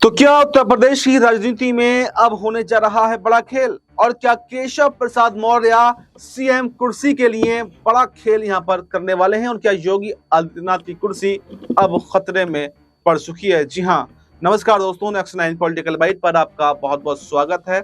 तो क्या उत्तर प्रदेश की राजनीति में अब होने जा रहा है बड़ा खेल? और क्या केशव प्रसाद मौर्य सीएम कुर्सी के लिए बड़ा खेल यहां पर करने वाले हैं? और क्या योगी आदित्यनाथ की कुर्सी अब खतरे में पड़ चुकी है? जी हां, नमस्कार दोस्तों, नेक्स्ट 9 पॉलिटिकल बाइट पर आपका बहुत बहुत स्वागत है।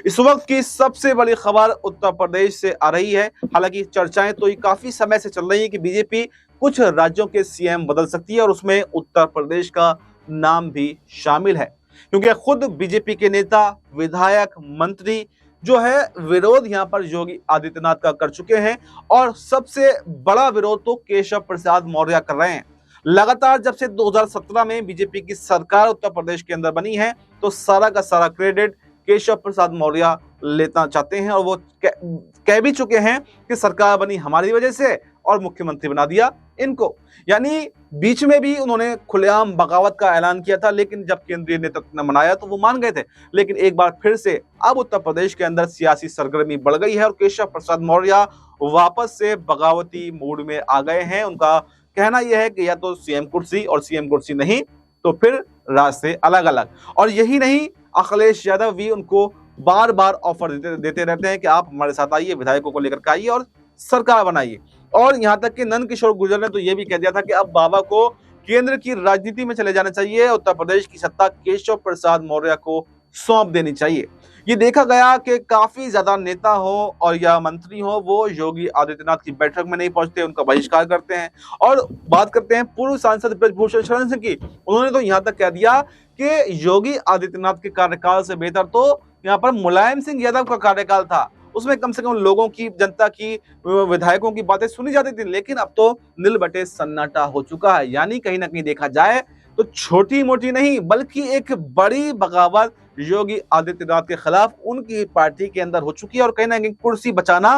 इस वक्त की सबसे बड़ी खबर उत्तर प्रदेश से आ रही है। हालांकि चर्चाएं तो काफी समय से चल रही है कि बीजेपी कुछ राज्यों के सीएम बदल सकती है और उसमें उत्तर प्रदेश का नाम भी शामिल है, क्योंकि खुद बीजेपी के नेता, विधायक, मंत्री जो है विरोध यहां पर योगी आदित्यनाथ का कर चुके हैं। और सबसे बड़ा विरोध तो केशव प्रसाद मौर्य कर रहे हैं। लगातार जब से 2017 में बीजेपी की सरकार उत्तर प्रदेश के अंदर बनी है, तो सारा का सारा क्रेडिट केशव प्रसाद मौर्य लेना चाहते हैं। और वो कह भी चुके हैं कि सरकार बनी हमारी वजह से और मुख्यमंत्री बना दिया इनको। यानी बीच में भी उन्होंने खुलेआम बगावत का ऐलान किया था, लेकिन जब केंद्रीय नेतृत्व ने मनाया तो वो मान गए थे। लेकिन एक बार फिर से अब उत्तर प्रदेश के अंदर सियासी सरगर्मी बढ़ गई है और केशव प्रसाद मौर्य वापस से बगावती मूड में आ गए हैं। उनका कहना यह है कि या तो सीएम कुर्सी, और सीएम कुर्सी नहीं तो फिर रास्ते अलग अलग। और यही नहीं, अखिलेश यादव भी उनको बार बार ऑफर देते रहते हैं कि आप हमारे साथ आइए, विधायकों को लेकर के आइए और सरकार बनाइए। और यहां तक कि नंद किशोर गुर्जर ने तो यह भी कह दिया था कि अब बाबा को केंद्र की राजनीति में चले जाना चाहिए, उत्तर प्रदेश की सत्ता केशव प्रसाद मौर्य को सौंप देनी चाहिए। ये देखा गया कि काफी ज्यादा नेता हो और या मंत्री हो, वो योगी आदित्यनाथ की बैठक में नहीं पहुंचते, उनका बहिष्कार करते हैं। और बात करते हैं पूर्व सांसद ब्रजभूषण शरण सिंह की, उन्होंने तो यहां तक कह दिया कि योगी आदित्यनाथ के कार्यकाल से बेहतर तो यहाँ पर मुलायम सिंह यादव का कार्यकाल था। उसमें कम से कम लोगों की, जनता की, विधायकों की बातें सुनी जाती थी। लेकिन अब तो नील बटे सन्नाटा हो चुका है। यानी कहीं ना कहीं देखा जाए तो छोटी मोटी नहीं बल्कि एक बड़ी बगावत योगी आदित्यनाथ के खिलाफ उनकी पार्टी के अंदर हो चुकी है। और कहीं ना कहीं कुर्सी बचाना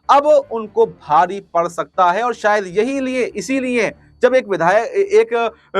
अब उनको भारी पड़ सकता है। और शायद इसीलिए जब एक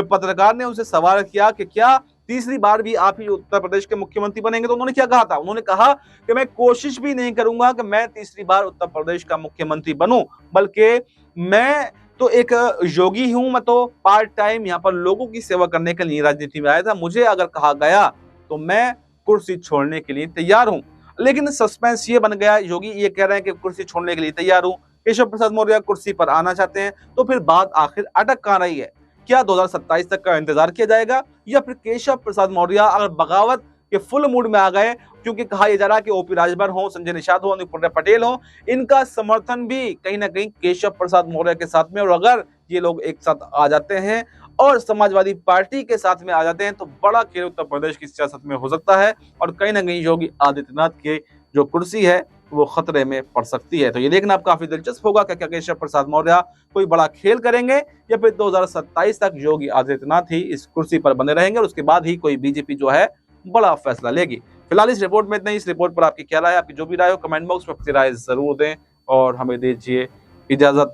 पत्रकार ने उनसे सवाल किया कि क्या तीसरी बार भी आप ही उत्तर प्रदेश के मुख्यमंत्री बनेंगे, तो उन्होंने क्या कहा था? उन्होंने कहा कि मैं कोशिश भी नहीं करूंगा कि मैं तीसरी बार उत्तर प्रदेश का मुख्यमंत्री बनूं, बल्कि मैं तो एक योगी हूं, मैं तो पार्ट टाइम यहाँ पर लोगों की सेवा करने के लिए राजनीति में आया था। मुझे अगर कहा गया तो मैं कुर्सी छोड़ने के लिए तैयार हूं। लेकिन सस्पेंस ये बन गया, योगी ये कह रहे हैं कि कुर्सी छोड़ने के लिए तैयार हूं, केशव प्रसाद मौर्य कुर्सी पर आना चाहते हैं। तो फिर बात आखिर अटक कहां रही है? क्या 2027 तक का इंतजार किया जाएगा, या फिर केशव प्रसाद मौर्य अगर बगावत के फुल मूड में आ गए, क्योंकि कहा यह जा रहा है कि ओपी राजभर हो, संजय निषाद हो, अनुप्रिया पटेल हो, इनका समर्थन भी कहीं ना कहीं केशव प्रसाद मौर्य के साथ में। और अगर ये लोग एक साथ आ जाते हैं और समाजवादी पार्टी के साथ में आ जाते हैं, तो बड़ा खेल उत्तर प्रदेश की सियासत में हो सकता है। और कहीं ना कहीं योगी आदित्यनाथ की जो कुर्सी है वो खतरे में पड़ सकती है। तो ये देखना अब काफी दिलचस्प होगा कि क्या केशव प्रसाद मौर्य कोई बड़ा खेल करेंगे, या फिर 2027 तक योगी आदित्यनाथ ही इस कुर्सी पर बने रहेंगे और उसके बाद ही कोई बीजेपी जो है बड़ा फैसला लेगी। फिलहाल इस रिपोर्ट में इतना ही। इस रिपोर्ट पर आपकी क्या राय है? आपकी जो भी राय हो कमेंट बॉक्स में अपनी राय जरूर दें और हमें दीजिए इजाजत।